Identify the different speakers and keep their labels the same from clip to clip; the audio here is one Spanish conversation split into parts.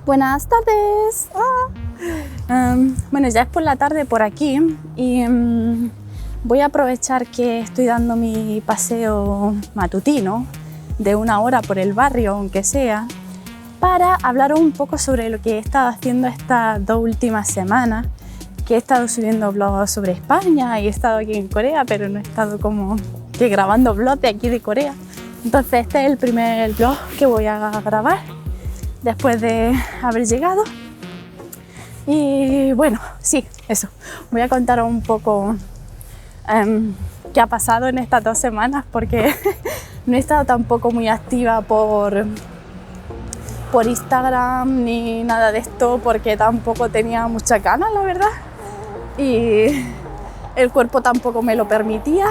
Speaker 1: Buenas tardes. Bueno, ya es por la tarde por aquí y voy a aprovechar que estoy dando mi paseo matutino de 1 hora por el barrio, aunque sea, para hablaros un poco sobre lo que he estado haciendo estas 2 últimas semanas, que he estado subiendo vlogs sobre España y he estado aquí en Corea, pero no he estado como que grabando vlogs de aquí de Corea. Entonces este es el primer vlog que voy a grabar después de haber llegado. Y bueno, sí, eso. Voy a contaros un poco qué ha pasado en estas 2 semanas, porque no he estado tampoco muy activa por Instagram ni nada de esto, porque tampoco tenía muchas ganas, la verdad. Y el cuerpo tampoco me lo permitía.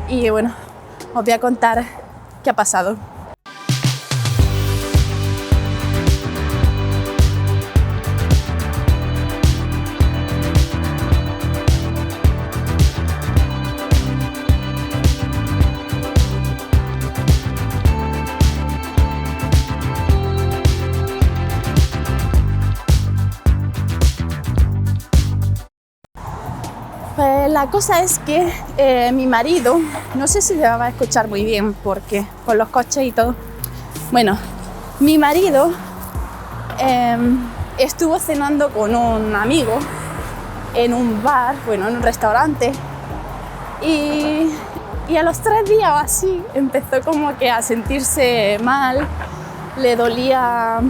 Speaker 1: Y bueno, os voy a contar qué ha pasado. La cosa es que mi marido, no sé si se va a escuchar muy bien porque con los coches y todo. Bueno, mi marido estuvo cenando con un amigo en un bar, bueno, en un restaurante, y a los 3 días o así empezó como que a sentirse mal, le dolía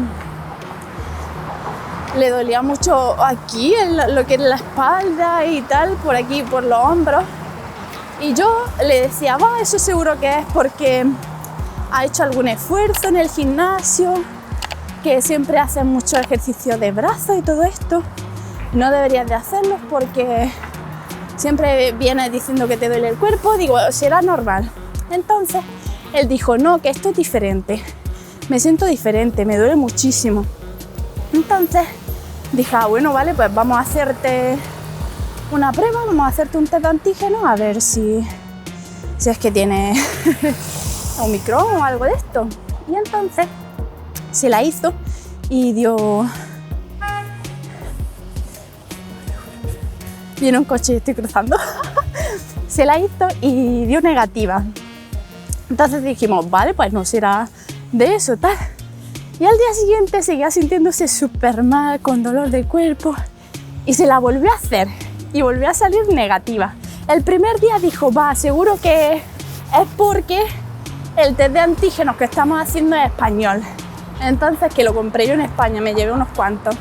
Speaker 1: mucho aquí, lo que es la espalda y tal, por aquí, por los hombros. Y yo le decía, eso seguro que es porque ha hecho algún esfuerzo en el gimnasio, que siempre hace mucho ejercicio de brazos y todo esto. No deberías de hacerlos porque siempre vienes diciendo que te duele el cuerpo. Digo, será normal. Entonces él dijo, no, que esto es diferente. Me siento diferente, me duele muchísimo. Entonces dije, bueno, vale, pues vamos a hacerte una prueba, vamos a hacerte un test de antígeno a ver si es que tiene Omicron o algo de esto. Y entonces se la hizo y dio... Viene un coche y estoy cruzando. Se la hizo y dio negativa. Entonces dijimos, vale, pues no será de eso, tal. Y al día siguiente seguía sintiéndose súper mal, con dolor de cuerpo, y se la volvió a hacer y volvió a salir negativa. El primer día dijo, seguro que es porque el test de antígenos que estamos haciendo es español. Entonces, que lo compré yo en España, me llevé unos cuantos.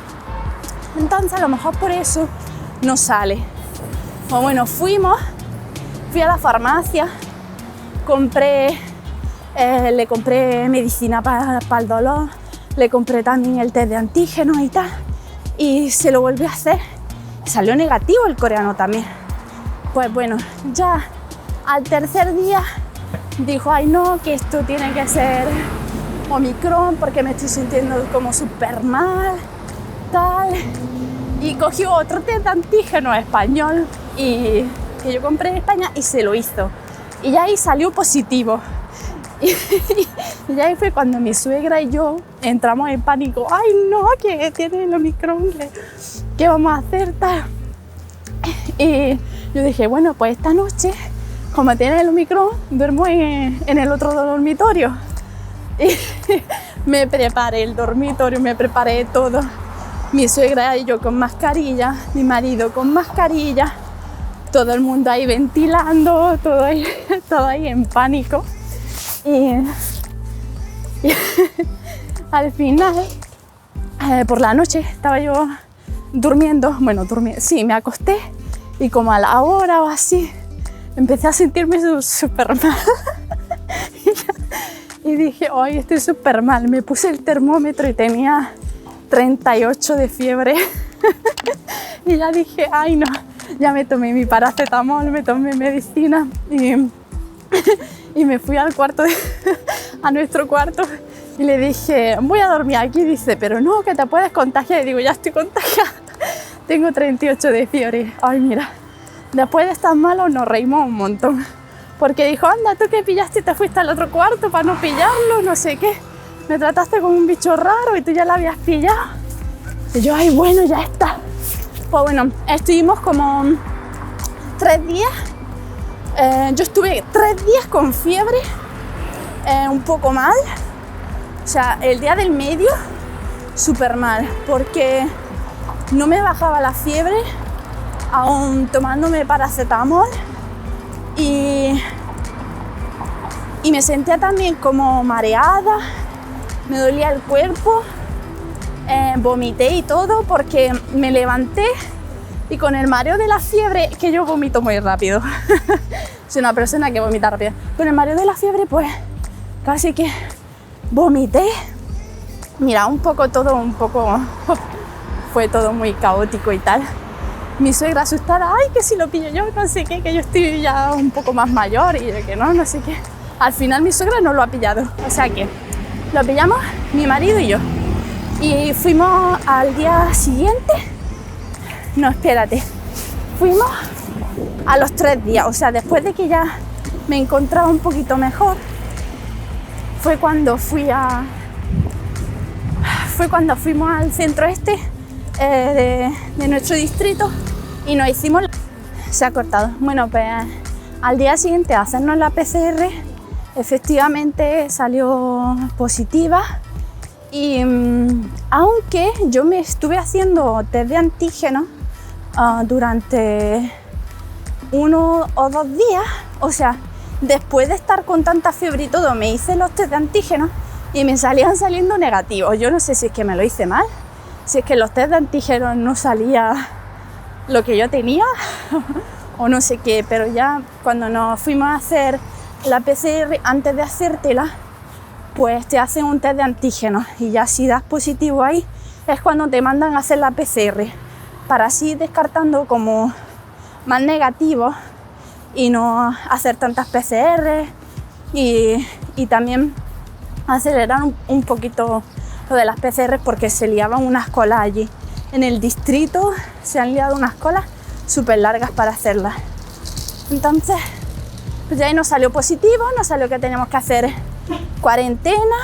Speaker 1: Entonces, a lo mejor por eso no sale. Pues bueno, fui a la farmacia, le compré medicina para el dolor, le compré también el test de antígenos y tal, y se lo volvió a hacer. Salió negativo el coreano también. Pues bueno, ya al 3er día dijo, ay no, que esto tiene que ser Omicron porque me estoy sintiendo como súper mal, tal. Y cogió otro test de antígeno español y que yo compré en España y se lo hizo. Y ya ahí salió positivo. Y ahí fue cuando mi suegra y yo entramos en pánico. ¡Ay, no! Que tiene el Omicron, ¿qué vamos a hacer? Tal. Y yo dije, bueno, pues esta noche, como tiene el Omicron, duermo en el otro dormitorio. Y me preparé el dormitorio, me preparé todo. Mi suegra y yo con mascarilla, mi marido con mascarilla, todo el mundo ahí ventilando, todo ahí en pánico. Y al final, por la noche estaba yo durmiendo, sí, me acosté y como a la hora o así empecé a sentirme súper mal. Y dije, ay, estoy súper mal. Me puse el termómetro y tenía 38 de fiebre. Y ya dije, ay no, ya me tomé mi paracetamol, me tomé medicina y me fui al cuarto, a nuestro cuarto, y le dije, voy a dormir aquí. Dice, pero no, que te puedes contagiar. Y digo, ya estoy contagiada, tengo 38 de fiebre. Ay, mira, después de estar malo nos reímos un montón, porque dijo, anda, tú que pillaste y te fuiste al otro cuarto para no pillarlo, no sé qué. Me trataste como un bicho raro y tú ya la habías pillado. Y yo, ay, bueno, ya está. Pues bueno, estuvimos como 3 días. Yo estuve 3 días con fiebre, un poco mal. O sea, el día del medio, súper mal, porque no me bajaba la fiebre, aún tomándome paracetamol. Y me sentía también como mareada, me dolía el cuerpo, vomité y todo porque me levanté y con el mareo de la fiebre, que yo vomito muy rápido, soy una persona que vomita rápido, con el mareo de la fiebre pues casi que vomité. Mira, fue todo muy caótico y tal. Mi suegra asustada, ay, que si lo pillo yo, no sé qué, que yo estoy ya un poco más mayor y yo que no sé qué. Al final mi suegra no lo ha pillado, o sea que lo pillamos mi marido y yo. Y fuimos al día siguiente, no, espérate, fuimos a los 3 días, o sea, después de que ya me encontraba un poquito mejor, fue cuando fuimos al centro de nuestro distrito y nos hicimos, se ha cortado, bueno, pues al día siguiente a hacernos la PCR, efectivamente salió positiva. Y aunque yo me estuve haciendo test de antígenos durante 1 o 2 días, o sea, después de estar con tanta fiebre y todo, me hice los test de antígenos y me salían saliendo negativos. Yo no sé si es que me lo hice mal, si es que los test de antígenos no salía lo que yo tenía o no sé qué, pero ya cuando nos fuimos a hacer la PCR, antes de hacértela, pues te hacen un test de antígenos y ya si das positivo ahí es cuando te mandan a hacer la PCR para así descartando como más negativos y no hacer tantas PCR y también acelerar un poquito lo de las PCR porque se liaban unas colas allí. En el distrito se han liado unas colas súper largas para hacerlas. Entonces, pues ya ahí nos salió positivo, nos salió que teníamos que hacer cuarentena.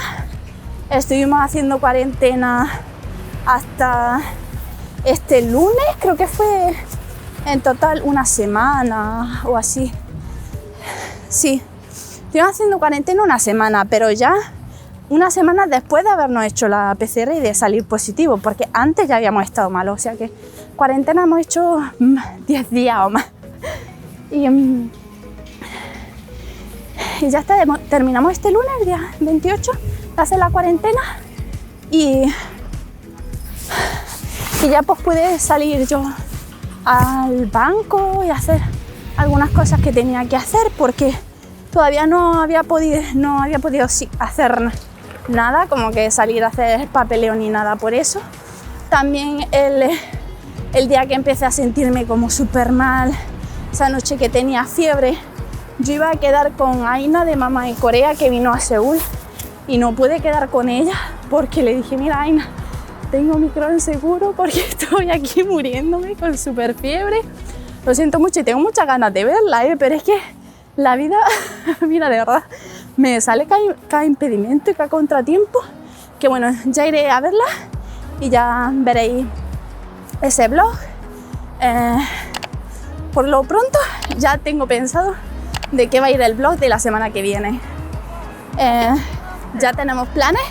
Speaker 1: Estuvimos haciendo cuarentena hasta este lunes, creo que fue en total una semana o así. Sí, estuvimos haciendo cuarentena una semana, pero ya una semana después de habernos hecho la PCR y de salir positivo, porque antes ya habíamos estado mal, o sea que cuarentena hemos hecho 10 días o más. Y ya está, terminamos este lunes, el día 28, de hacer la cuarentena y ya pues pude salir yo al banco y hacer algunas cosas que tenía que hacer porque todavía no había podido hacer nada, como que salir a hacer papeleo ni nada por eso. También el día que empecé a sentirme como súper mal, esa noche que tenía fiebre, yo iba a quedar con Aina de Mamá en Corea, que vino a Seúl, y no pude quedar con ella porque le dije, mira Aina, tengo micrófono seguro porque estoy aquí muriéndome con súper fiebre. Lo siento mucho y tengo muchas ganas de verla, pero es que la vida, mira, de verdad, me sale cada impedimento y cada contratiempo, que bueno, ya iré a verla y ya veréis ese vlog. Por lo pronto ya tengo pensado de qué va a ir el vlog de la semana que viene. Ya tenemos planes,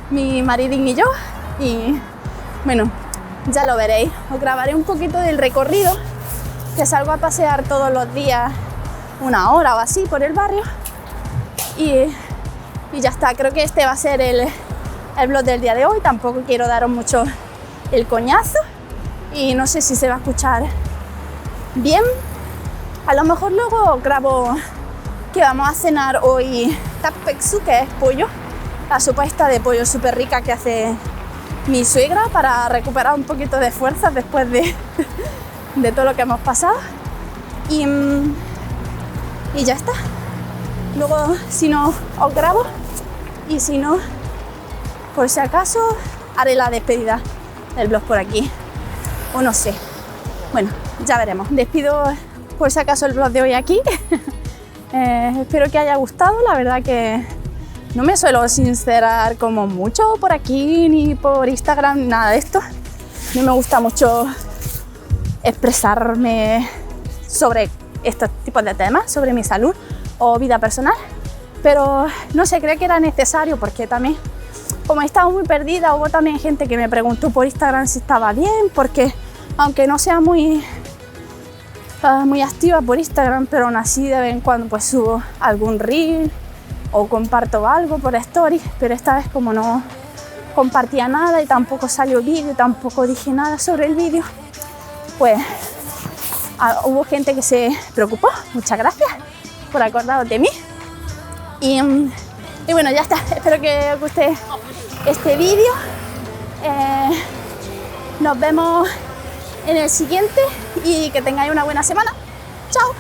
Speaker 1: mi maridín y yo, y bueno, ya lo veréis. Os grabaré un poquito del recorrido, que salgo a pasear todos los días 1 hora o así por el barrio y ya está. Creo que este va a ser el vlog del día de hoy. Tampoco quiero daros mucho el coñazo y no sé si se va a escuchar bien. A lo mejor luego grabo que vamos a cenar hoy tapeksu, que es pollo, la sopa esta de pollo súper rica que hace mi suegra para recuperar un poquito de fuerzas después de todo lo que hemos pasado. Y ya está. Luego, si no, os grabo, y si no, por si acaso, haré la despedida del vlog por aquí, o no sé. Bueno, ya veremos. Despido por si acaso el vlog de hoy aquí. Espero que haya gustado. La verdad que no me suelo sincerar como mucho por aquí, ni por Instagram, ni nada de esto. mí me gusta mucho expresarme sobre estos tipos de temas, sobre mi salud o vida personal, pero no se cree que era necesario porque también, como estaba muy perdida, hubo también gente que me preguntó por Instagram si estaba bien, porque aunque no sea muy activa por Instagram, pero aún así de vez en cuando pues subo algún reel o comparto algo por stories, pero esta vez como no compartía nada y tampoco salió vídeo, tampoco dije nada sobre el vídeo, pues hubo gente que se preocupó. Muchas gracias por acordaros de mí. Y bueno, ya está. Espero que os guste este vídeo. Nos vemos en el siguiente y que tengáis una buena semana. ¡Chao!